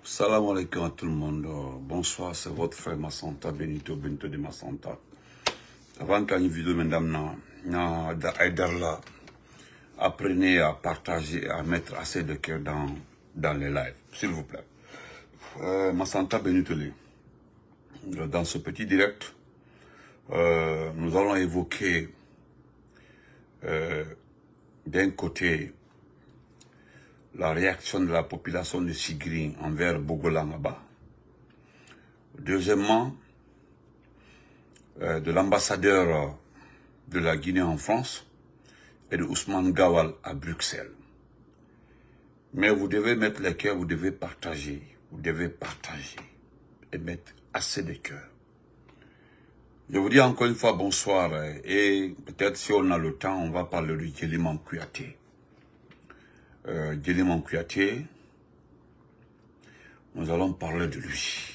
Salam alaikum à tout le monde. Bonsoir, c'est votre frère Massanta, Benito de Massanta. Avant qu'il y ait une vidéo, madame, Aidarla, apprenez à partager, à mettre assez de cœur dans les lives, s'il vous plaît. Massanta Benito, dans ce petit direct, nous allons évoquer d'un côté la réaction de la population de Sigri envers Bogolangaba. Deuxièmement, de l'ambassadeur de la Guinée en France et de Ousmane Gawal à Bruxelles. Mais vous devez mettre les cœurs, vous devez partager et mettre assez de cœurs. Je vous dis encore une fois bonsoir et peut-être si on a le temps, on va parler de Djeliman Kouyaté. Djeliman Kouyaté, nous allons parler de lui.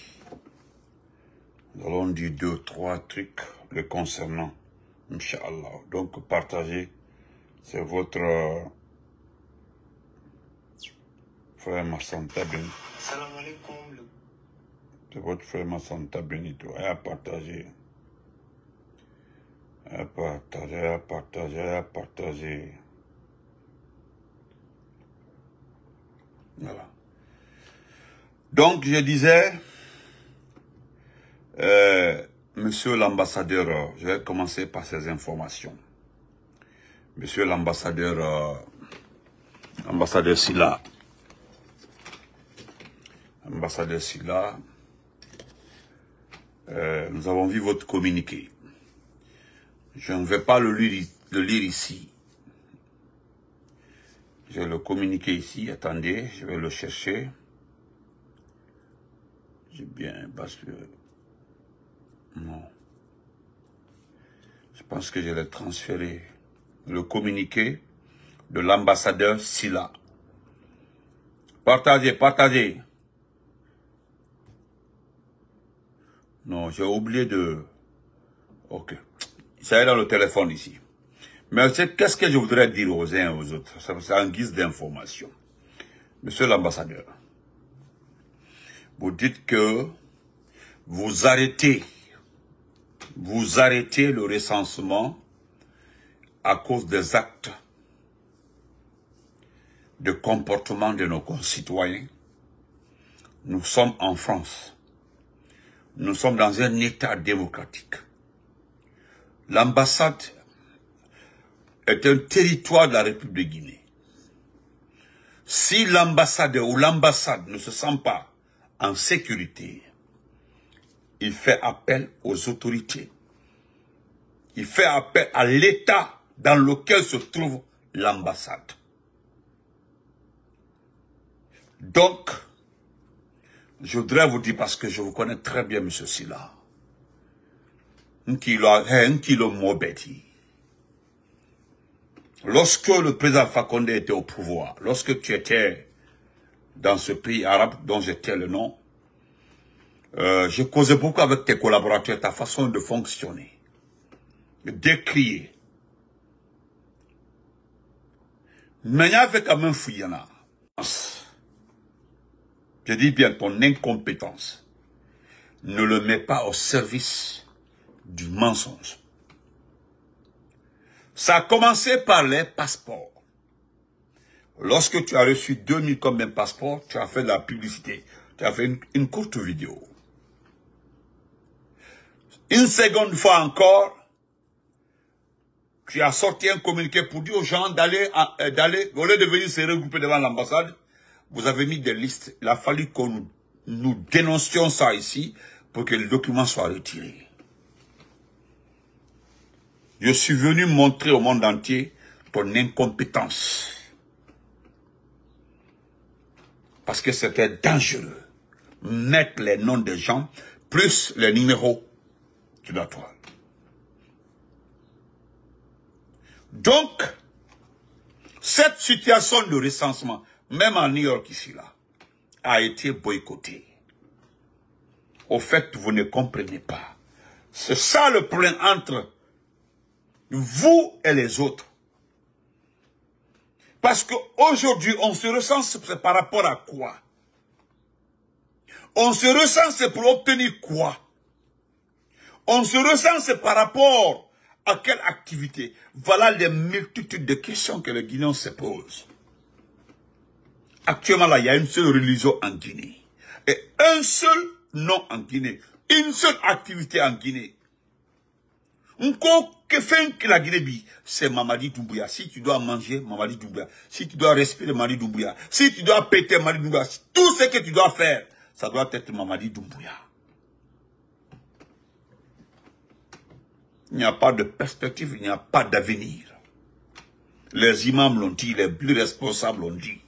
Nous allons dire 2, 3 trucs le concernant, Inch'Allah. Donc partagez, c'est votre frère Massanta Benito. Salam alaikum. C'est votre frère Massanta Benito. Et à partager. À partager. Voilà. Donc, je disais, monsieur l'ambassadeur, je vais commencer par ces informations. Monsieur l'ambassadeur, ambassadeur Silla, nous avons vu votre communiqué. Je ne vais pas le lire ici. J'ai le communiqué ici, attendez, je vais le chercher. J'ai bien, parce que... Non. Je pense que je l'ai transféré. Le communiqué de l'ambassadeur Silla. Partagez. Non, j'ai oublié de... Ok. Ça est dans le téléphone ici. Mais qu'est-ce que je voudrais dire aux uns et aux autres? C'est en guise d'information. Monsieur l'ambassadeur, vous dites que vous arrêtez le recensement à cause des actes de comportement de nos concitoyens. Nous sommes en France. Nous sommes dans un État démocratique. L'ambassade est un territoire de la République de Guinée. Si l'ambassadeur ou l'ambassade ne se sent pas en sécurité, il fait appel aux autorités. Il fait appel à l'État dans lequel se trouve l'ambassade. Donc, je voudrais vous dire, parce que je vous connais très bien, M. Silla, un kilo mobeti. Lorsque le président Fakonde était au pouvoir, lorsque tu étais dans ce pays arabe dont j'étais le nom, je causais beaucoup avec tes collaborateurs, ta façon de fonctionner, de décrier. Mais il y avait quand même fouillana. Je dis bien ton incompétence. Ne le mets pas au service du mensonge. Ça a commencé par les passeports. Lorsque tu as reçu 2000 comme un passeport, tu as fait de la publicité. Tu as fait une courte vidéo. Une seconde fois encore, tu as sorti un communiqué pour dire aux gens d'aller, au lieu de venir se regrouper devant l'ambassade, vous avez mis des listes. Il a fallu que nous dénoncions ça ici pour que le document soit retiré. Je suis venu montrer au monde entier ton incompétence. Parce que c'était dangereux. Mettre les noms des gens, plus les numéros de la toile. Donc, cette situation de recensement, même en New York ici, là, a été boycottée. Au fait, vous ne comprenez pas. C'est ça le problème entre vous et les autres. Parce qu'aujourd'hui, on se recense par rapport à quoi? On se recense pour obtenir quoi? On se recense par rapport à quelle activité? Voilà les multitudes de questions que les Guinéens se posent. Actuellement, là, il y a une seule religion en Guinée. Et un seul nom en Guinée. Une seule activité en Guinée. Que fait que la Guinée, c'est Mamadi Doumbouya. Si tu dois manger, Mamadi Doumbouya. Si tu dois respirer, Mamadi Doumbouya. Si tu dois péter, Mamadi Doumbouya. Tout ce que tu dois faire, ça doit être Mamadi Doumbouya. Il n'y a pas de perspective, il n'y a pas d'avenir. Les imams l'ont dit, les plus responsables l'ont dit.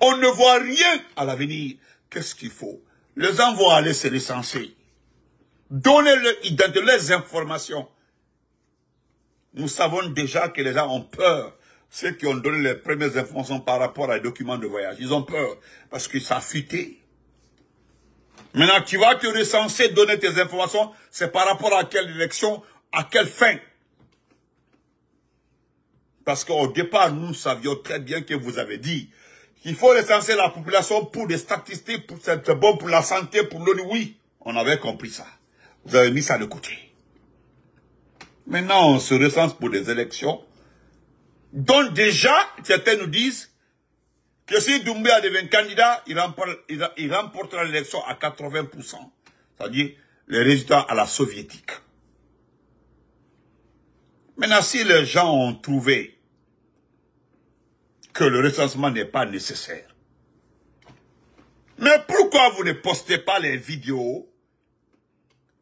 On ne voit rien à l'avenir. Qu'est-ce qu'il faut? Les gens vont aller se recenser. Donnez-leur les informations. Nous savons déjà que les gens ont peur. Ceux qui ont donné les premières informations par rapport à les documents de voyage, ils ont peur parce que ça a fuité. Maintenant, tu vas te recenser, donner tes informations, c'est par rapport à quelle élection, à quelle fin. Parce qu'au départ, nous savions très bien que vous avez dit qu'il faut recenser la population pour des statistiques, pour c'est bon pour la santé, pour l'ONU. Oui, on avait compris ça. Vous avez mis ça de côté. Maintenant, on se recense pour des élections. Donc déjà, certains nous disent que si Doumbouya devient candidat, il remportera l'élection à 80%. C'est-à-dire les résultats à la soviétique. Maintenant, si les gens ont trouvé que le recensement n'est pas nécessaire, mais pourquoi vous ne postez pas les vidéos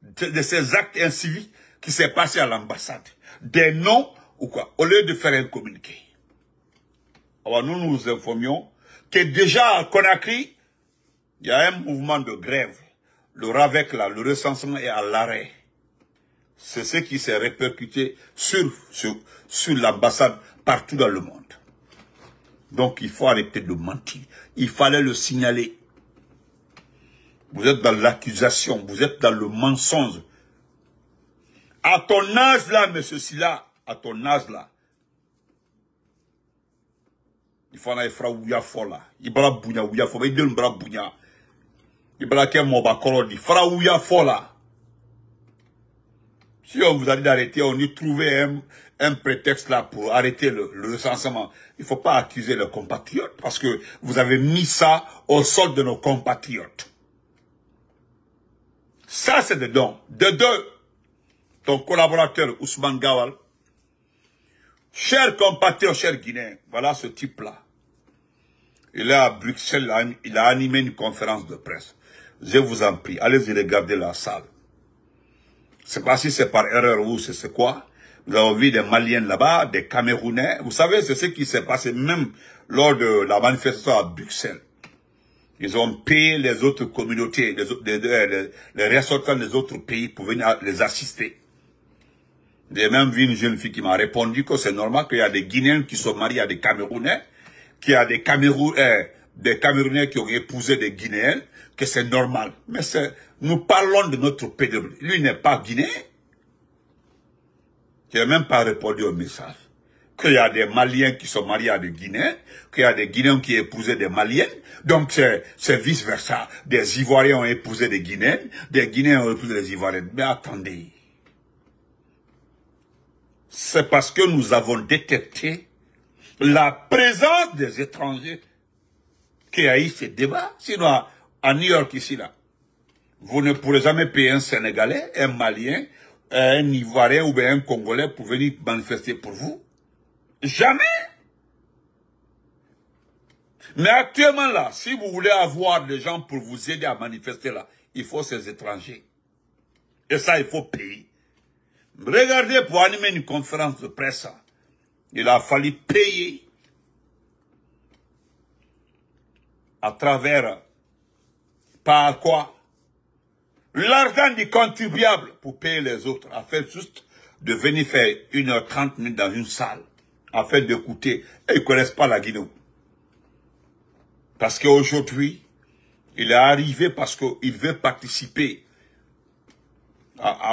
de ces actes inciviques qui s'est passé à l'ambassade? Des noms ou quoi? Au lieu de faire un communiqué. Alors nous nous informions que déjà à Conakry, il y a un mouvement de grève. Le RAVEC, là, le recensement est à l'arrêt. C'est ce qui s'est répercuté sur l'ambassade partout dans le monde. Donc il faut arrêter de mentir. Il fallait le signaler. Vous êtes dans l'accusation, vous êtes dans le mensonge. À ton âge là, monsieur Silla, à ton âge là, il faut aller faire ouya fola. Il bra bounya ouya fola. Il donne bra bounya. Il bra qu'un moba korodi. Fra ouya fola. Si on vous a dit d'arrêter, on y trouvait un prétexte là pour arrêter le recensement. Il ne faut pas accuser les compatriotes parce que vous avez mis ça au sol de nos compatriotes. Ça, c'est de don. De deux, ton collaborateur Ousmane Gawal, chers compatriotes, chers Guinéens, voilà ce type-là. Il est à Bruxelles, il a animé une conférence de presse. Je vous en prie, allez-y regarder la salle. C'est pas si c'est par erreur ou c'est quoi. Vous avez vu des Maliens là-bas, des Camerounais. Vous savez, c'est ce qui s'est passé même lors de la manifestation à Bruxelles. Ils ont payé les autres communautés, les ressortissants des autres pays pour venir les assister. J'ai même vu une jeune fille qui m'a répondu que c'est normal qu'il y a des Guinéens qui sont mariés à des Camerounais, qu'il y a des Camerounais qui ont épousé des Guinéens, que c'est normal. Mais nous parlons de notre pays. Lui n'est pas guinéen. Il n'a même pas répondu au message. Qu'il y a des Maliens qui sont mariés à des Guinéens, qu'il y a des Guinéens qui ont épousé des Maliennes. Donc c'est vice-versa. Des Ivoiriens ont épousé des Guinéens, des Guinéens ont épousé des Ivoiriens. Mais attendez. C'est parce que nous avons détecté la présence des étrangers qu'il y a eu ce débat. Sinon, à New York, ici, là, vous ne pourrez jamais payer un Sénégalais, un Malien, un Ivoirien ou bien un Congolais pour venir manifester pour vous. Jamais. Mais actuellement, là, si vous voulez avoir des gens pour vous aider à manifester, là, il faut ces étrangers. Et ça, il faut payer. Regardez, pour animer une conférence de presse, il a fallu payer à travers, par quoi? L'argent du contribuable pour payer les autres, afin juste de venir faire 1h30 minutes dans une salle, afin d'écouter. Et ils ne connaissent pas la Guinée. Parce qu'aujourd'hui, il est arrivé parce qu'il veut participer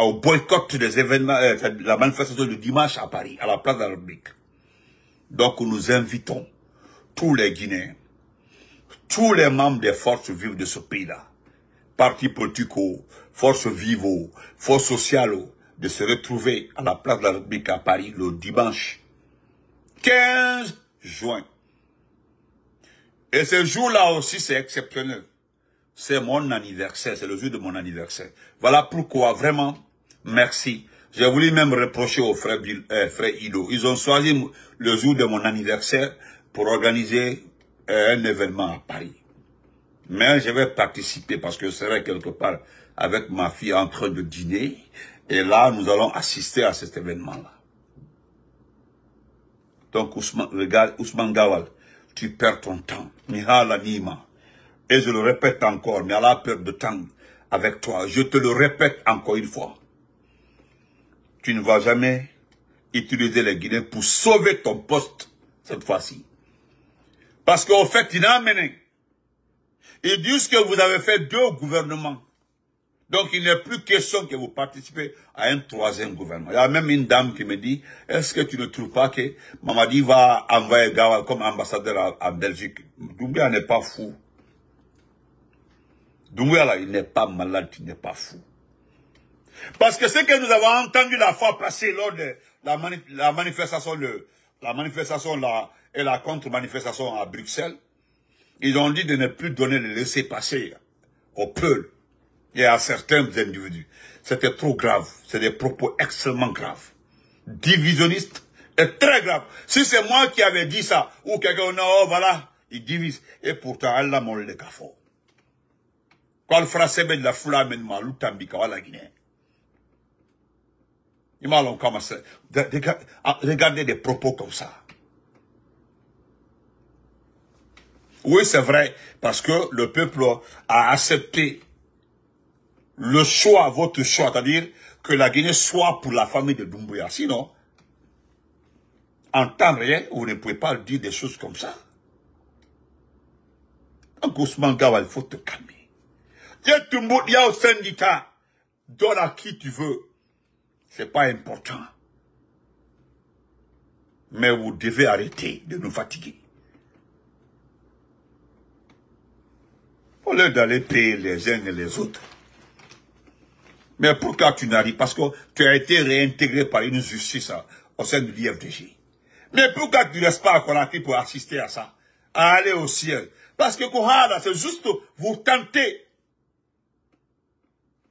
au boycott des événements, la manifestation de dimanche à Paris, à la place de la République. Donc nous invitons tous les Guinéens, tous les membres des forces vives de ce pays-là, partis politiques, forces vives, forces sociales, de se retrouver à la place de la République à Paris le dimanche 15 juin. Et ce jour-là aussi, c'est exceptionnel. C'est mon anniversaire, c'est le jour de mon anniversaire. Voilà pourquoi, vraiment, merci. J'ai voulu même reprocher aux frères Ido. Ils ont choisi le jour de mon anniversaire pour organiser un événement à Paris. Mais je vais participer parce que je serai quelque part avec ma fille en train de dîner. Et là, nous allons assister à cet événement-là. Donc, regarde, Ousmane Gawal, tu perds ton temps. Mihala Nima. Et je le répète encore, mais à la perte de temps avec toi, je te le répète encore une fois. Tu ne vas jamais utiliser les Guinéens pour sauver ton poste cette fois-ci. Parce qu'au fait, il a amené. Ils disent que vous avez fait 2 gouvernements. Donc, il n'est plus question que vous participez à un 3e gouvernement. Il y a même une dame qui me dit, est-ce que tu ne trouves pas que Mamadi va envoyer Gawal comme ambassadeur en Belgique? Doumbouya n'est pas fou. Doumbouya là, il n'est pas malade, il n'est pas fou. Parce que ce que nous avons entendu la fois passée lors de la manifestation et la contre-manifestation à Bruxelles, ils ont dit de ne plus donner le laisser-passer au peuple et à certains individus. C'était trop grave. C'est des propos extrêmement graves. Divisionnistes et très graves. Si c'est moi qui avais dit ça, ou quelqu'un, non, voilà, ils divisent. Et pourtant, Allah m'a le gafo. Quand le français met de la foula, mais ma l'utambika, la Guinée. Ils m'ont commencé. Regardez des propos comme ça. Oui, c'est vrai, parce que le peuple a accepté le choix, votre choix, c'est-à-dire que la Guinée soit pour la famille de Doumbouya. Sinon, en temps réel, vous ne pouvez pas dire des choses comme ça. Donc, Ousmane Gawal, il faut te calmer. Il y a au syndicat, donne à qui tu veux. C'est pas important. Mais vous devez arrêter de nous fatiguer. Au lieu d'aller payer les uns et les autres. Mais pourquoi tu n'arrives? Parce que tu as été réintégré par une justice au sein de l'IFDG. Mais pourquoi tu ne restes pas à Conakry pour assister à ça? À aller au ciel? Parce que Kohara, c'est juste vous tenter.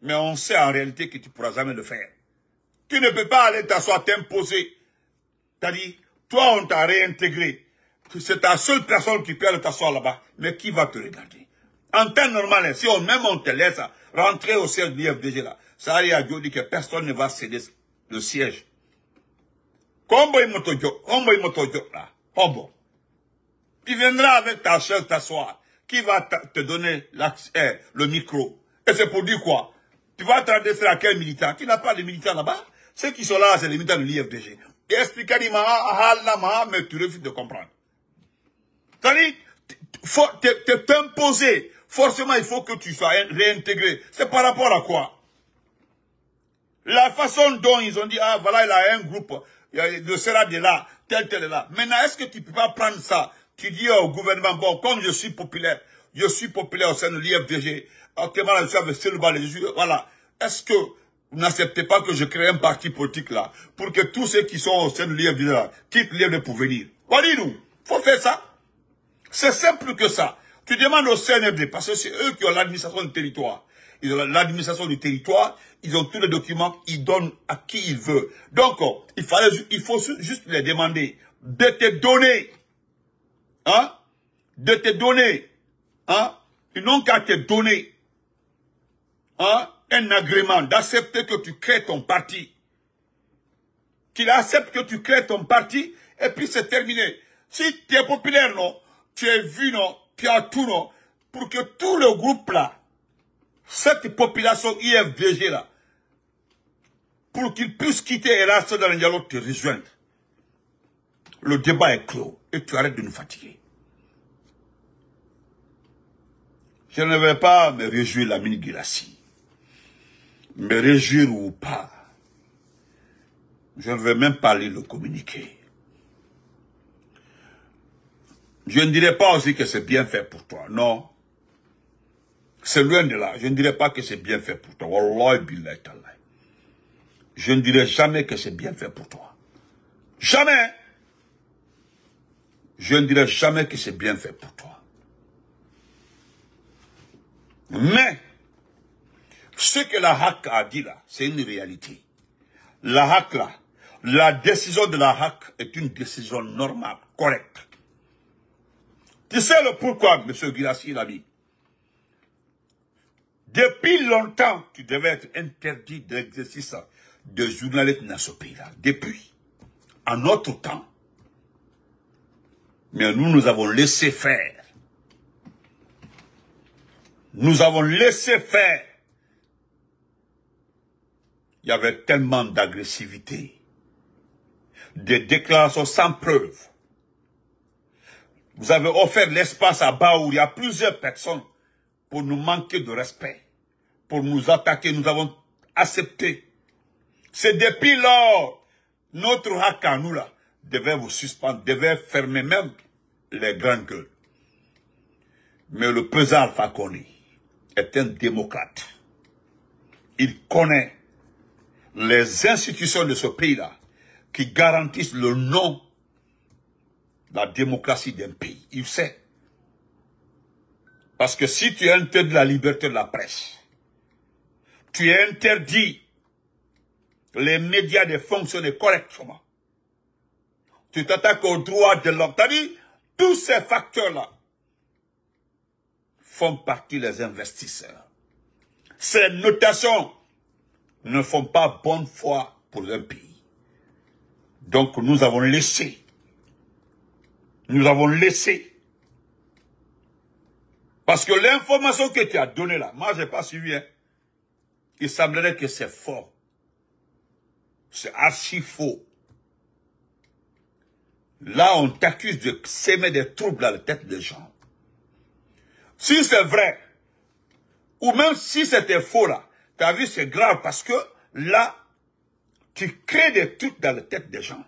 Mais on sait en réalité que tu ne pourras jamais le faire. Tu ne peux pas aller t'asseoir, t'imposer. C'est-à-dire, toi, on t'a réintégré. C'est ta seule personne qui peut aller t'asseoir là-bas. Mais qui va te regarder? En temps normal, si on te laisse rentrer au siège de l'IFDG là, ça arrive à Dieu dit que personne ne va céder le siège. Combo là. Combo. Tu viendras avec ta chaise t'asseoir. Qui va te donner le micro? Et c'est pour dire quoi? Tu vas t'adresser à quel militant? Tu n'as pas de militants là-bas? Ceux qui sont là, c'est les militants de l'IFDG. Et expliquer mais tu refuses de comprendre. C'est-à-dire, faut t'imposer. Forcément, il faut que tu sois réintégré. C'est par rapport à quoi? La façon dont ils ont dit, ah voilà, il a un groupe, le SERAD est là, tel est là. Maintenant, est-ce que tu ne peux pas prendre ça? Tu dis au gouvernement, bon, comme je suis populaire au sein de l'IFDG, actuellement, je suis avec Silva, voilà. Est-ce que vous n'acceptez pas que je crée un parti politique là, pour que tous ceux qui sont au sein de l'IFDG là, quittent l'IFDG pour venir? Voyez-nous, faut faire ça. C'est simple que ça. Tu demandes au CNFD, parce que c'est eux qui ont l'administration du territoire. Ils ont l'administration du territoire, ils ont tous les documents, ils donnent à qui ils veulent. Donc, il faut juste les demander de te donner, ils n'ont qu'à te donner, un agrément d'accepter que tu crées ton parti. Qu'il accepte que tu crées ton parti, et puis c'est terminé. Si tu es populaire, non, tu es vu, non, tu as tout, non, pour que tout le groupe là, cette population IFDG là, pour qu'ils puissent quitter et rester dans le dialogue, te rejoindre. Le débat est clos et tu arrêtes de nous fatiguer. Je ne vais pas me réjouir la mini-Guirassi. Me réjouir ou pas. Je ne vais même pas lire le communiqué. Je ne dirais pas aussi que c'est bien fait pour toi. Non. C'est loin de là. Je ne dirais pas que c'est bien fait pour toi. Wallahi billahi ta'ala. Je ne dirais jamais que c'est bien fait pour toi. Jamais. Je ne dirais jamais que c'est bien fait pour toi. Mais, ce que la HAC a dit là, c'est une réalité. La HAC là, la décision de la HAC est une décision normale, correcte. Tu sais le pourquoi, M. Guirassy l'a dit. Depuis longtemps, tu devais être interdit d'exercice de journalisme dans ce pays-là. Depuis. En notre temps. Mais nous avons laissé faire. Nous avons laissé faire. Il y avait tellement d'agressivité. Des déclarations sans preuve. Vous avez offert l'espace à Baour. Il y a plusieurs personnes pour nous manquer de respect. Pour nous attaquer. Nous avons accepté. C'est depuis lors, notre haka, nous là, devait vous suspendre, devait fermer même les grandes gueules. Mais le président Alpha Condé est un démocrate. Il connaît les institutions de ce pays-là qui garantissent le nom de la démocratie d'un pays. Il sait. Parce que si tu interdis la liberté de la presse, tu interdis les médias de fonctionner correctement, tu t'attaques aux droits de l'homme. C'est-à-dire, tous ces facteurs-là font partie des investisseurs. Ces notations ne font pas bonne foi pour un pays. Donc nous avons laissé. Nous avons laissé. Parce que l'information que tu as donnée là, moi je n'ai pas suivi. Hein. Il semblerait que c'est faux. C'est archi faux. Là, on t'accuse de s'aimer des troubles dans la tête des gens. Si c'est vrai, ou même si c'était faux là, tu as vu, c'est grave parce que là, tu crées des trucs dans la tête des gens.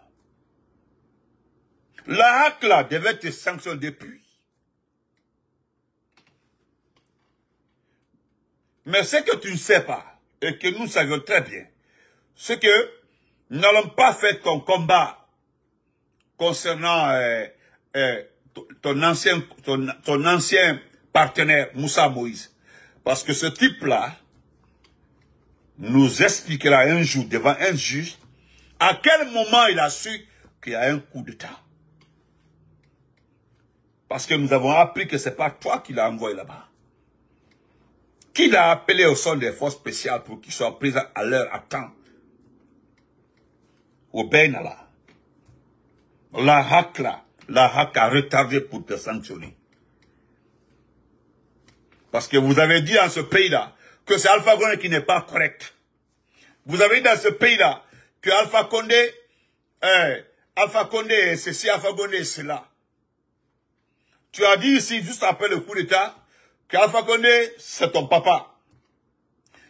La HAC là devait te sanctionner depuis. Mais ce que tu ne sais pas, et que nous savions très bien, c'est que nous n'allons pas faire ton combat concernant ton ancien partenaire Moussa Moïse. Parce que ce type-là nous expliquera un jour devant un juge à quel moment il a su qu'il y a un coup d'État. Parce que nous avons appris que ce n'est pas toi qui l'as envoyé là-bas. Qui l'a appelé au sein des forces spéciales pour qu'ils soient pris à l'heure, à temps. Au Benala. La HAC a retardé pour te sanctionner. Parce que vous avez dit dans ce pays-là que c'est Alpha Condé qui n'est pas correct. Vous avez dit dans ce pays-là que Alpha Condé est ceci, Alpha Condé est cela. Tu as dit ici, juste après le coup d'État, qu'Alpha Condé, c'est ton papa.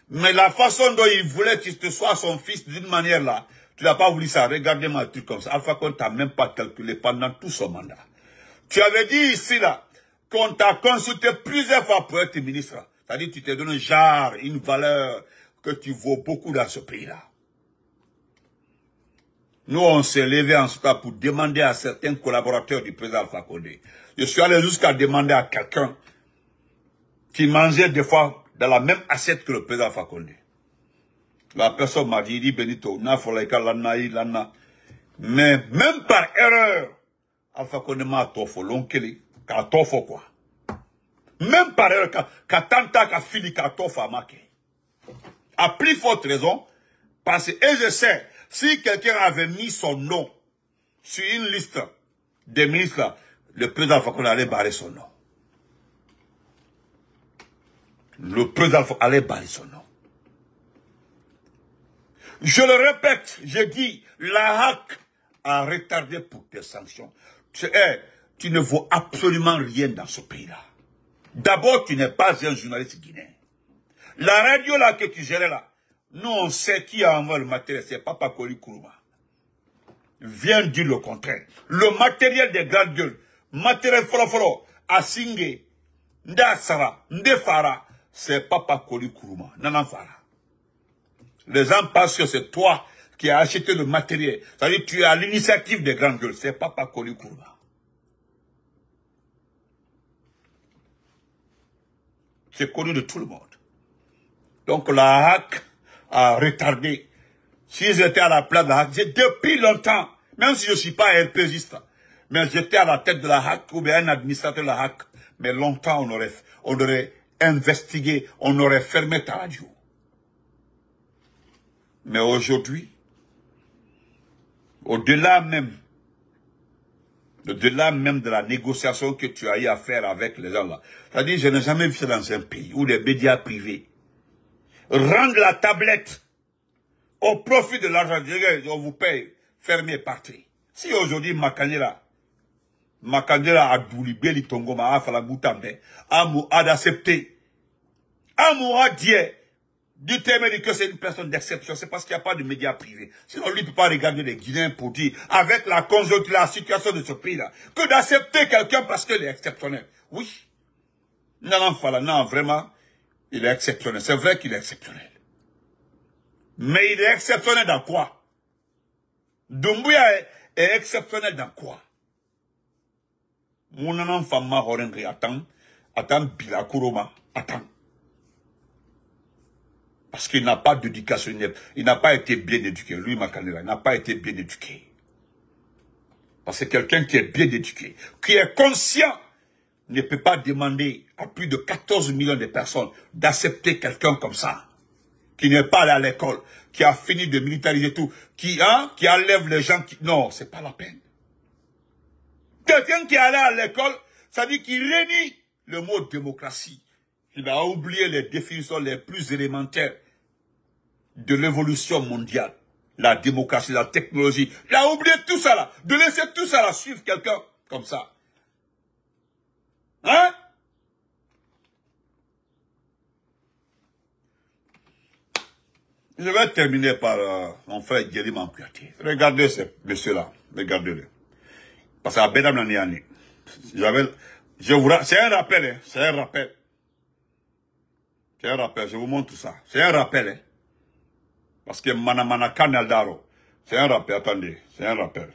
Mais la façon dont il voulait que tu sois son fils d'une manière là, tu n'as pas voulu ça. Regardez-moi un truc comme ça. Alpha Condé t'a même pas calculé pendant tout son mandat. Tu avais dit ici là, qu'on t'a consulté plusieurs fois pour être ministre. C'est-à-dire tu t'es donné genre, une valeur que tu vaux beaucoup dans ce pays-là. Nous, on s'est levé en ce cas pour demander à certains collaborateurs du président Alpha Condé. Je suis allé jusqu'à demander à quelqu'un qui mangeait des fois dans la même assiette que le président Alpha Condé. La personne m'a dit, il dit Benito, mais même par erreur, Alpha Condé m'a tofo, l'onkeli, qu'a tofo quoi. Même par erreur, qu'a tanta, qu'a fini, qu'a tofo amake. À plus forte raison, parce que, et je sais, si quelqu'un avait mis son nom sur une liste des ministres, le président Alpha Condé allait barrer son nom. Le président allait barrer son nom. Je le répète, j'ai dit, la HAC a retardé pour tes sanctions. Tu ne vaux absolument rien dans ce pays-là. D'abord, tu n'es pas un journaliste guinéen. La radio là que tu gérais là, nous on sait qui a envoyé le matériel, c'est Papa Koli Kourouma. Viens dire le contraire. Le matériel des grandes gueules, matériel folo, Asingé, Ndasara, Ndefara, c'est Papa Koli Kourouma. Non, voilà. Les gens pensent que c'est toi qui as acheté le matériel. C'est-à-dire que tu es à l'initiative des grandes gueules. C'est Papa Koli Kourouma. C'est connu de tout le monde. Donc la HAC a retardé. Si j'étais à la place de la HAC, depuis longtemps, même si je ne suis pas un RPGiste, mais j'étais à la tête de la HAC ou bien un administrateur de la HAC, mais longtemps on aurait investigué, on aurait fermé ta radio. Mais aujourd'hui, au-delà même de la négociation que tu as eu à faire avec les gens là, c'est-à-dire je n'ai jamais vu ça dans un pays où les médias privés rendent la tablette au profit de l'argent. On vous paye, fermez, partez. Si aujourd'hui Makandela a doulibé li tongoma a fala boutambe, a d'accepter, a dit, dites-moi que c'est une personne d'exception, c'est parce qu'il n'y a pas de médias privés. Sinon, lui ne peut pas regarder les Guinéens pour dire, avec la conjoncture, la situation de ce pays-là, que d'accepter quelqu'un parce qu'il est exceptionnel. Oui. Non, vraiment, il est exceptionnel. C'est vrai qu'il est exceptionnel. Mais il est exceptionnel dans quoi? Doumbouya est exceptionnel dans quoi? Mon enfant m'a rendu, attends, Bila Kourouma, attends. Parce qu'il n'a pas d'éducation, il n'a pas été bien éduqué. Lui, Makandela, il n'a pas été bien éduqué. Parce que quelqu'un qui est bien éduqué, qui est conscient, ne peut pas demander à plus de 14 millions de personnes d'accepter quelqu'un comme ça, qui n'est pas allé à l'école, qui a fini de militariser tout, qui enlève les gens qui... Non, c'est pas la peine. Quelqu'un qui est allé à l'école, ça dit qu'il renie le mot démocratie. Il a oublié les définitions les plus élémentaires de l'évolution mondiale. La démocratie, la technologie. Il a oublié tout ça là. De laisser tout ça là suivre quelqu'un comme ça. Hein? Je vais terminer par mon frère Guéry Mampiati. Regardez ce monsieur-là. Regardez-le. Parce qu'à Bédam Naniani, c'est un rappel, hein. C'est un rappel. C'est un rappel, je vous montre ça. C'est un rappel, hein. Parce que Manamana Kanaldaro, c'est un rappel, attendez, c'est un rappel.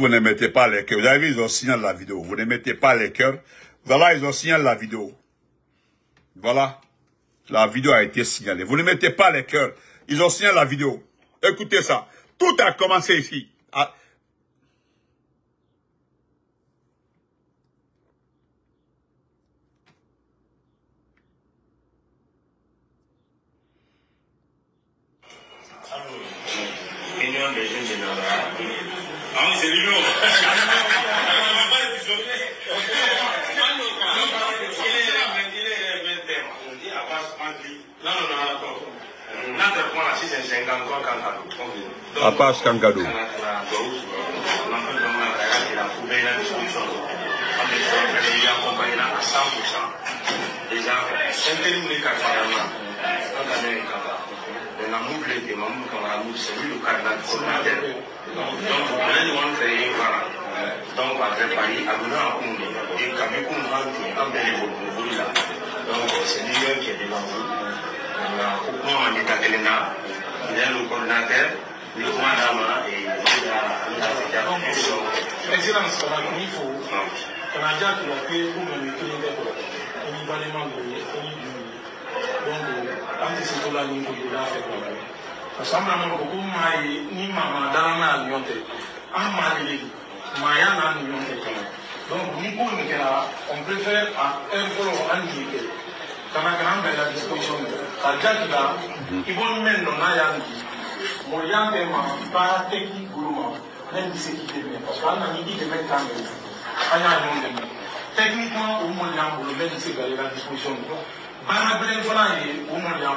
Vous ne mettez pas les cœurs. Vous avez vu, ils ont signalé la vidéo. Vous ne mettez pas les cœurs. Voilà, ils ont signalé la vidéo. Voilà. La vidéo a été signalée. Vous ne mettez pas les cœurs. Ils ont signalé la vidéo. Écoutez ça. Tout a commencé ici. Ah. Union des jeunes de Nabara. Ah, c'est l'union. Abbas Kankadou. C'est lui le cardinal coordinateur. Donc, vous créer donc, après Paris, à Gouna, et Kamekoun, donc, c'est lui qui est devant vous. On est à Elena, il est le coordinateur, le commandant et Président, il faut qu'on a déjà créé pour me mettre on y va les membres, donc, quand c'est tout là, nous devons faire parce que beaucoup ni maman dans la nyonte en malé maya na nyonte donc ni pour nous on préfère à un follow en jité quand on a la disposition à déjà ils vont même non ya ni moyen de pas technique gourmand même si c'est qui est bien parce qu'on a mis de mettre en nyonte techniquement au moyen pour le même c'est la disposition bana blen fana yi au moyen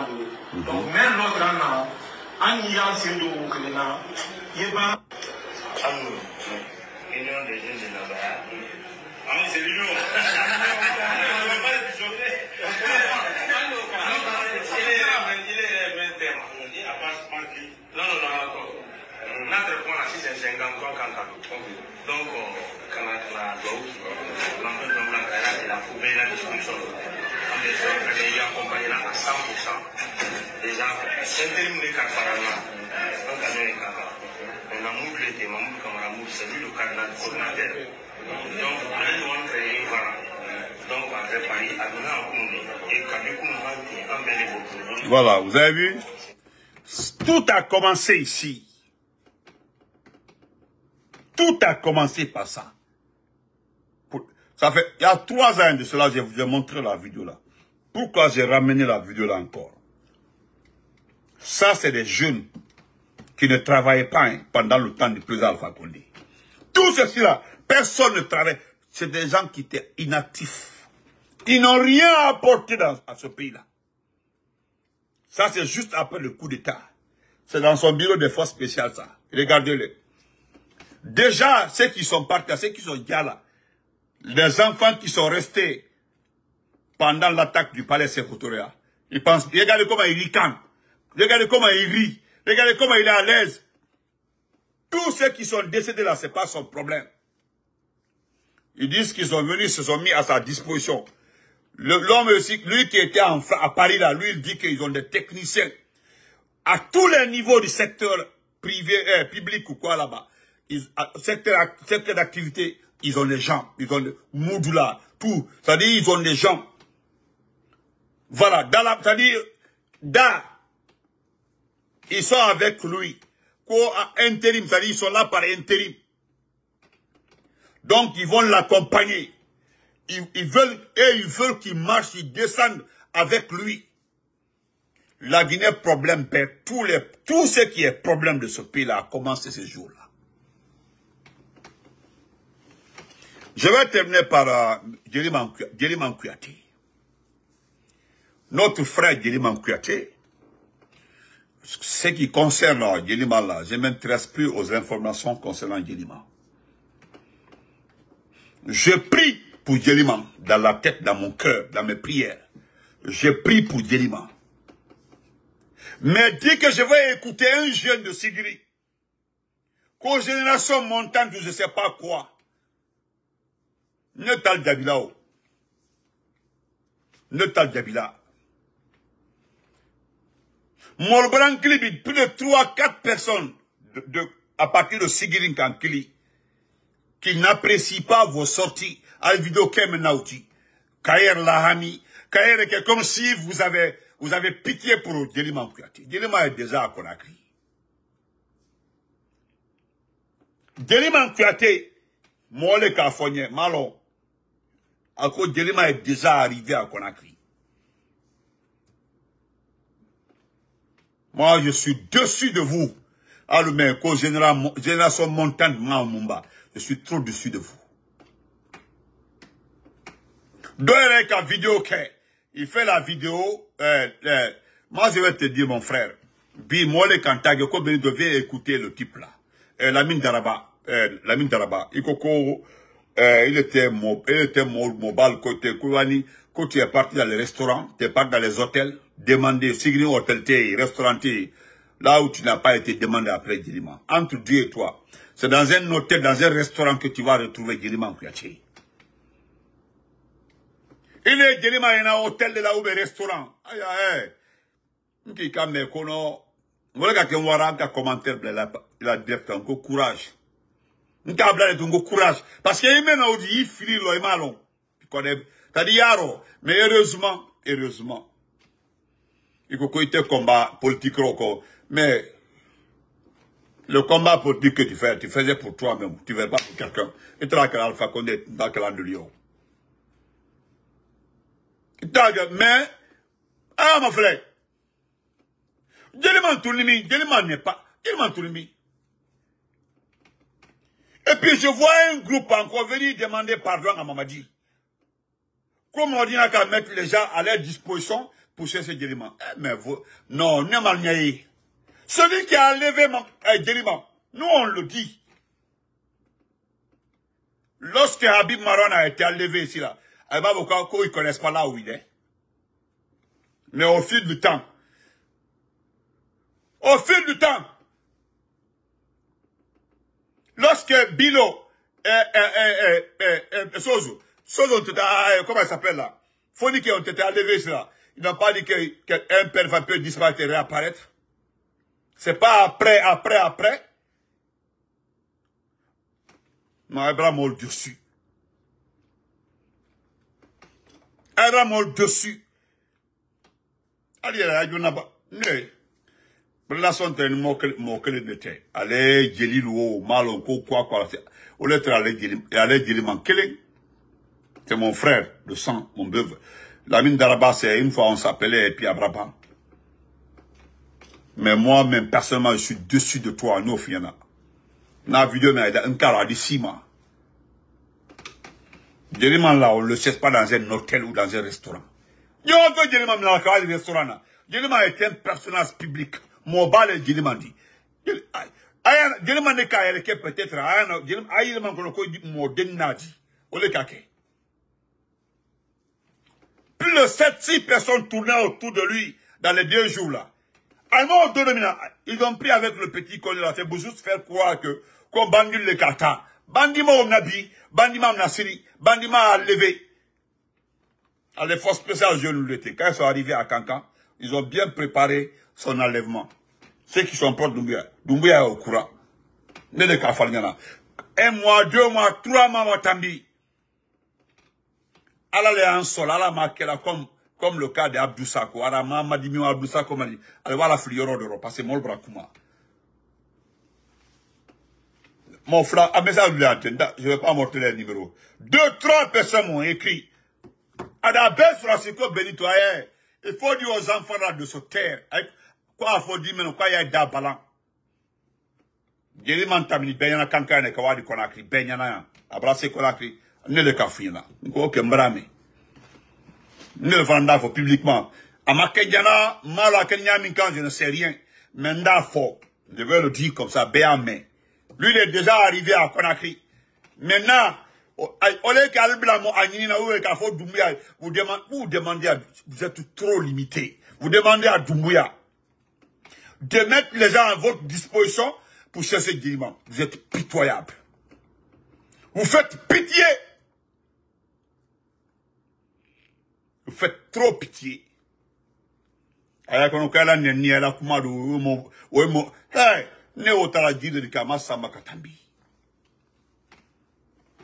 donc même l'autre là Ani ya sendo ukilina yeba Union des jeunes de Nabara. Ah, c'est l'union. Notre point là, c'est 53 donc, quand la la la discussion, accompagné à 100%. Déjà, intérim de Kafarana, un camion on a moulé des membres comme Ramour, c'est lui le cardinal coordinateur. Donc, on a créé une vara. Donc, après Paris, à donner un coup, et Kabikou Mwanti, un bel évoque. Voilà, vous avez vu? Tout a commencé ici. Tout a commencé par ça. Ça fait, il y a 3 ans de cela, je vous ai montré la vidéo là. Pourquoi j'ai ramené la vidéo là encore? Ça, c'est des jeunes qui ne travaillaient pas pendant le temps du président Alpha Condé. Tout ceci là, personne ne travaille. C'est des gens qui étaient inactifs. Ils n'ont rien apporté à ce pays-là. Ça, c'est juste après le coup d'État. C'est dans son bureau de forces spéciales, ça. Regardez-le. Déjà, ceux qui sont partis, ceux qui sont déjà là, les enfants qui sont restés pendant l'attaque du palais sécrétariat, ils pensent, regardez comment ils ricanent, regardez comment il rit, regardez comment il est à l'aise. Tous ceux qui sont décédés là, c'est pas son problème. Ils disent qu'ils sont venus, se sont mis à sa disposition. L'homme aussi, lui qui était à Paris là, lui il dit qu'ils ont des techniciens à tous les niveaux du secteur privé, public ou quoi là-bas. Secteur d'activité, ils ont des gens, ils ont des Moudoula, tout. C'est-à-dire, ils ont des gens. Voilà, c'est-à-dire, ils sont avec lui. Intérim, c'est-à-dire, ils sont là par intérim. Donc, ils vont l'accompagner. Ils veulent qu'il marche, ils descendent avec lui. La Guinée problème perd tout ce qui est problème de ce pays-là a commencé ce jour-là. Je vais terminer par Djeliman Kouyaté. Notre frère Djeliman Kouyaté, ce qui concerne Djeliman là, je ne m'intéresse plus aux informations concernant Djeliman. Je prie pour Djeliman, dans la tête, dans mon cœur, dans mes prières. Je prie pour Djeliman. Mais dis que je vais écouter un jeune de Sigiri, qu'aux générations montantes, je ne sais pas quoi, ne tal Dabila. Ne tal Dabila. Molbran Klibi, plus de 3-4 personnes à partir de Sigirin Kankili qui n'apprécient pas vos sorties à la vidéo Kemenauti. Kayer Lahami, Kayer est comme si vous avez pitié pour Djeliman Kouyaté. Djeliman est déjà à Conakry. Djeliman Kouyaté, Mole Kafonye, Malon. Ako Djeliman est déjà arrivé à Conakry. Moi, je suis dessus de vous. Alumé, génération montante, Mumba. Je suis trop dessus de vous. Doyerek a vidéo il fait la vidéo. Moi, je vais te dire, mon frère. Bi, moi, les Kantage, comme il devait écouter le type là. Lamine Daraba. Lamine Daraba. Il était mobile côté Kouani. Quand tu es parti dans les restaurants, tu es parti dans les hôtels, demander, Sigri hôtel, restaurant, là où tu n'as pas été demandé après Djeliman. Entre Dieu et toi. C'est dans un hôtel, dans un restaurant que tu vas retrouver Djeliman Kouyaté. Il est Djeliman, il y a un hôtel de là où il y a un restaurant. Aïe, aïe. Nki kame kono. Mwaka ke mwara ka commentaire la def tango courage. Nka blade tango courage. Parce que il mène au dit, il finit lo malon. T'as dit yaro. Mais heureusement, il faut qu'il y ait un combat politique. Mais le combat politique que tu fais, tu faisais pour toi-même. Tu ne fais pas pour quelqu'un. Et tu as qu'à Alpha Condé dans quel an de Lyon. Mais, ah, mon frère, Djeliman Toulimi, Djeliman n'est pas, Djeliman Toulimi. Et puis je vois un groupe encore venir demander pardon à Mamadi. Comment on dit qu'à mettre les gens à leur disposition pour chercher Djeliman. Mais vous, non, ne m'en celui qui a enlevé Djeliman, nous on le dit. Lorsque Habib Maron a été enlevé ici là, ils ne connaissent pas là où il est. Mais au fil du temps, lorsque Bilo, Sozo, comment il s'appelle là? Fonike ont été enlevés ici là. Ils n'ont pas dit qu'un père peut disparaître et réapparaître. C'est pas après. Non, Abraham est dessus. Abraham est dessus. Allez, relation de mokele nete. Allez, jeli luo, malon, quoi. Au lieu d'aller jeli mankele. C'est mon frère de sang, mon bœuf. La mine d'Araba, c'est une fois on s'appelait et puis Abraham. Mais moi-même, personnellement, je suis dessus de toi, non, Fiana. Na vidéo, mais il y a un cas d'ici, moi. Jeliman là, on ne le cherche pas dans un hôtel ou dans un restaurant. Yo, Jeliman dans le restaurant. Jeliman est un personnage public. Mon bal est Jeliman dit. Jeliman n'est qu'à peut-être. Jeliman qu'on a dit, mon denadi. On le kake. Plus de 7-6 personnes tournaient autour de lui dans les 2 jours là. Alors, ils ont pris avec le petit collier là, c'est pour juste faire croire que, qu'on bandit le Qatar. Bandima au Nabi, bandima au Nassiri, bandima à lever. À les forces spéciales jeunes l'été. Quand ils sont arrivés à Kankan, ils ont bien préparé son enlèvement. Ceux qui sont proches d'Oumbouya. Doumbouya est au courant. Ne le Kafalgana. 1 mois, 2 mois, 3 mois, Watambi. Allah est en sol, Allah marqué là comme le cas d'Abdou Sako. Allah m'a dit, Abdou Sako m'a dit, allez voir la fliore d'Europe, parce que c'est mon brakouma. Mon frère, à mes amis, je ne vais pas montrer les numéros. 2-3 personnes m'ont écrit. À la baisse, Francisco Benito, il faut dire aux enfants là de se taire. Quoi, il faut dire, mais quoi, il y a des ballons. J'ai mantamini, Benyana Kankane, Kawadi Konakri, Benyana, Abrasé Konakri, ne le cafina. Ok, Mbrame. Ne le vendant publiquement. À ma Kenyana, Mala Kenya Minkan, je ne sais rien. Menda fort. Je vais le dire comme ça, Béamé. Lui, il est déjà arrivé à Conakry. Maintenant, vous demandez à, vous êtes trop limité. Vous demandez à Doumbouya de mettre les gens à votre disposition pour chercher Guillemant. Vous êtes pitoyable. Vous faites pitié. Vous faites trop pitié. Hey,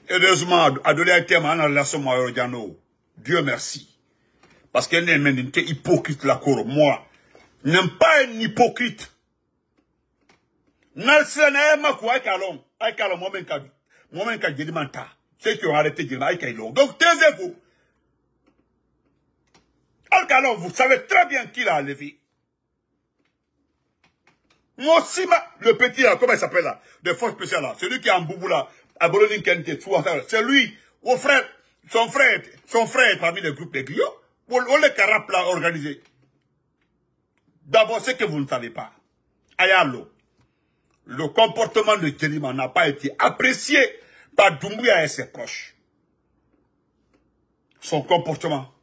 heureusement, Adolé a été en relation avec Dieu merci. Parce qu'elle est hypocrite la cour. Moi, n'aime pas un hypocrite. Ceux qui ont arrêté de donc taisez-vous. Al-Kalon, vous savez très bien qui l'a enlevé. Mossima, le petit là, comment il s'appelle là, de force spéciale là, celui qui est en boubou là, à Bologne Kente, c'est lui, au frère, son frère est parmi les groupes des griots, ou le carap l'a organisé. D'abord, ce que vous ne savez pas, Ayalo, le comportement de Djelima n'a pas été apprécié par Doumbouya et ses proches. Son comportement.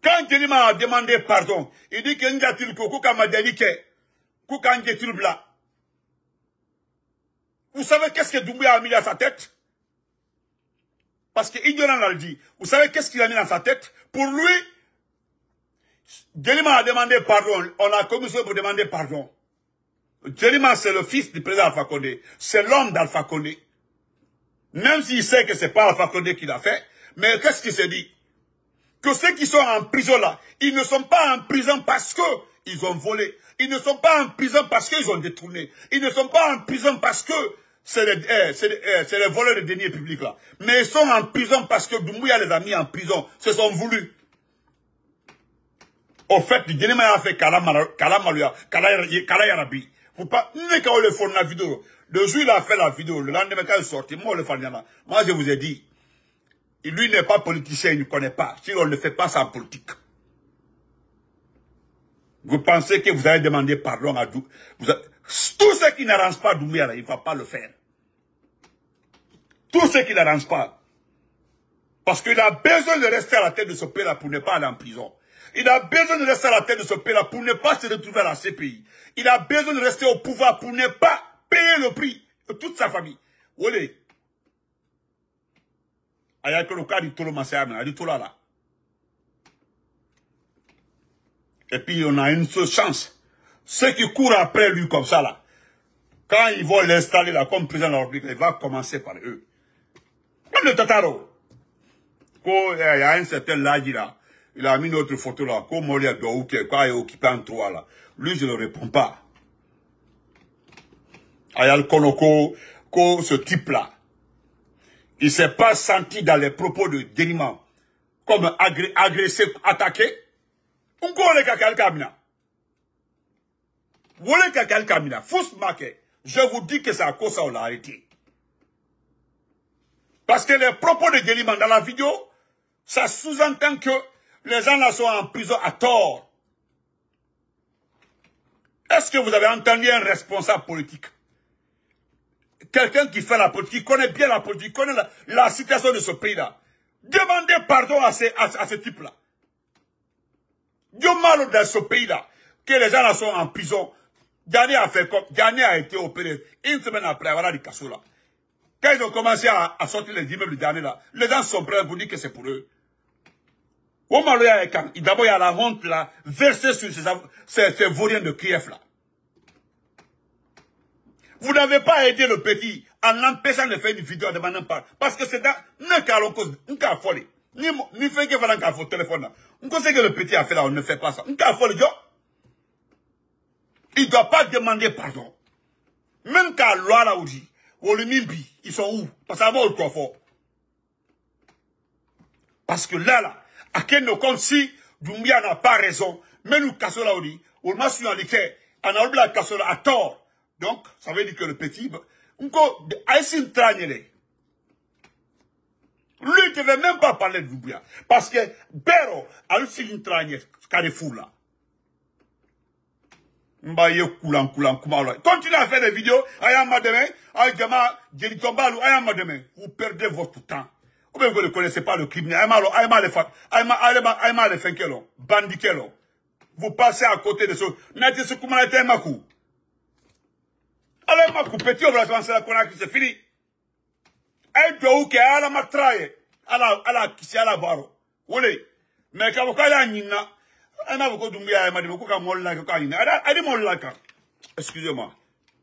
Quand Djelima a demandé pardon, il dit qu'il n'y a qu'il Kouka m'a déliqué. Vous savez qu'est-ce que Doumbouya a mis dans sa tête? Parce que ignorant l'a dit. Vous savez qu'est-ce qu'il a mis dans sa tête? Pour lui, Djelima a demandé pardon. On a commission pour demander pardon. Djelima, c'est le fils du président Alpha Condé. C'est l'homme d'Alpha Condé. Même s'il sait que c'est pas Alpha Condé qui l'a fait. Mais qu'est-ce qu'il s'est dit? Que ceux qui sont en prison là, ils ne sont pas en prison parce que ils ont volé. Ils ne sont pas en prison parce qu'ils ont détourné. Ils ne sont pas en prison parce que c'est les voleurs de deniers publics là. Mais ils sont en prison parce que Doumbouya les a mis en prison. Ce sont voulus. Au fait, Djelima a fait Kalayarabi. Faut pas, le fond la vidéo. Le jour il a fait la vidéo, le lendemain quand il est sorti, moi je vous ai dit, lui n'est pas politicien, il ne connaît pas. Si on ne fait pas sa politique. Vous pensez que vous allez demander pardon à Doumbouya. Tout ce qui n'arrange pas Doumbouya, il ne va pas le faire. Tout ce qui n'arrange pas. Parce qu'il a besoin de rester à la tête de ce pays-là pour ne pas aller en prison. Il a besoin de rester à la tête de ce pays-là pour ne pas se retrouver à la CPI. Il a besoin de rester au pouvoir pour ne pas payer le prix de toute sa famille. Olé. Et puis on a une seule chance. Ceux qui courent après lui comme ça là, quand ils vont l'installer là comme président de la République, il va commencer par eux. Même le Tataro. Quand il y a un certain Ladi là, il a mis notre photo là, quand Molia Douke, quand il est occupé en 3 là, lui je ne réponds pas. Ayal Konoko, ce type là, il ne s'est pas senti dans les propos de Denima comme agressé, attaqué. On connaît quelqu'un Kamina. Vous voulez quelqu'un Kamina, Fous Make, je vous dis que c'est à cause ça on l'a arrêté. Parce que les propos de Denima dans la vidéo, ça sous-entend que les gens là sont en prison à tort. Est-ce que vous avez entendu un responsable politique? Quelqu'un qui fait la politique, qui connaît bien la politique, connaît la situation de ce pays-là. Demandez pardon à ce type-là. Dieu mal dans ce pays-là, que les gens là sont en prison. Diané a fait comme, Diané a été opéré une semaine après avoir du cassou là. Quand ils ont commencé à sortir les immeubles de Diané là, les gens sont prêts pour dire que c'est pour eux. D'abord il y a la honte là, versée sur ces vauriens de Kiev là. Vous n'avez pas aidé le petit en l'empêchant de faire une vidéo en demandant pas. Parce que c'est dans un cas cause, un cas folie. Ni fait que voilà un cas téléphone là. On sait que le petit a fait là, on ne fait pas ça. Un cas folie, il ne doit pas demander pardon. Même qu'à loi là où dit, au Limimbi, ils sont où? Parce que avant, le fort. Parce que là, à quel no comme si Doumbia n'a pas raison, mais nous cassons là où dit, on m'a su en l'équerre, on a oublié la cassons là à tort. Donc, ça veut dire que le petit, lui, il ne devait même pas parler de Doumbia. Parce que, Bero, a eu une tragne, Carrefour là. Continuez à faire des vidéos, vous perdez votre temps. Ou bien vous ne connaissez pas le criminel. Vous passez à côté de ce. Alors, ma coupe, petit, on va se la c'est fini. Elle doit ou qu'elle a la matraille. À la barre. Oui. Mais quand vous avez un excusez-moi.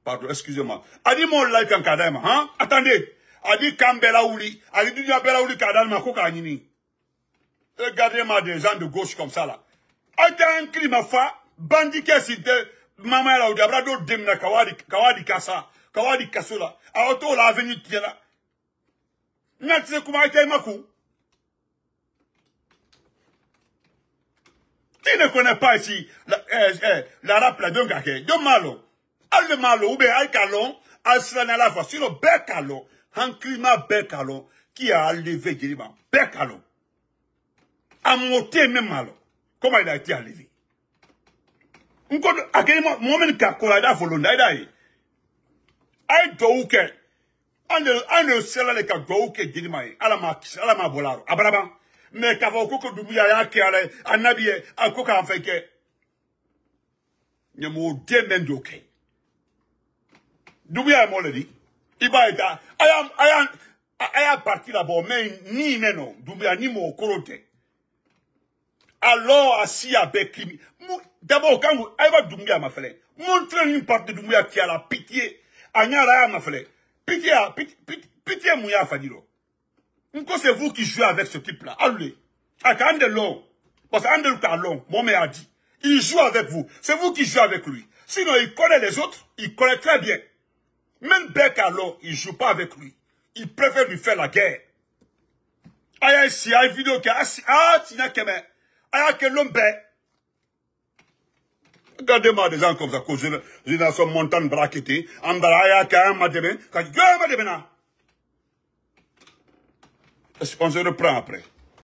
Pardon, excusez-moi. Adi mon like en kadema, hein? Attendez. Adi Kambela Ouli. Adi Dunia Bela Ouli Kadama Koka Nini. Regardez-moi des gens de gauche comme ça là. Adi un climat fa. Bandike si de. Maman là, ou abrado demna kawadi kasa. Kawadi kasola. A auto la avenue tiena. Natse kuma ite maku. Tu ne connais pas ici l'arabe là, donc, de malo. Al malo, ou bien al calon, al slana la fois, sur le bec calon, un climat bec calon, qui a enlevé Djeliba. Bec calon. A monté même malo. Comment il a été enlevé? À quel moment, il a colada volonda, il a douke. On ne sait pas que douke Djeliba, à la ma bolaro, à Brabant. Mais quand vous avez dit que vous avez un habillé, à quoi fait que vous avez même d'ok. Doumbia m'a dit, il va être, aya parti là-bas, mais ni non, Doumbia ni mon coroté. Alors, assis avec lui, d'abord, quand vous, ayez Doumbia m'a fait, montrez une partie de Doumbia qui a la pitié, Agnara m'a fait, pitié mouya fadilo. C'est vous qui jouez avec ce type-là. Allez. Parce que mon mère a dit. Il joue avec vous. C'est vous qui jouez avec lui. Sinon, il connaît les autres. Il connaît très bien. Même Bekalo, il ne joue pas avec lui. Il préfère lui faire la guerre. Aya ici, aya vidéo qui a tina keme. Aya que l'homme regardez-moi des gens comme ça, que je dans son montagne braquetée. Aya ka mademe. On se reprend après.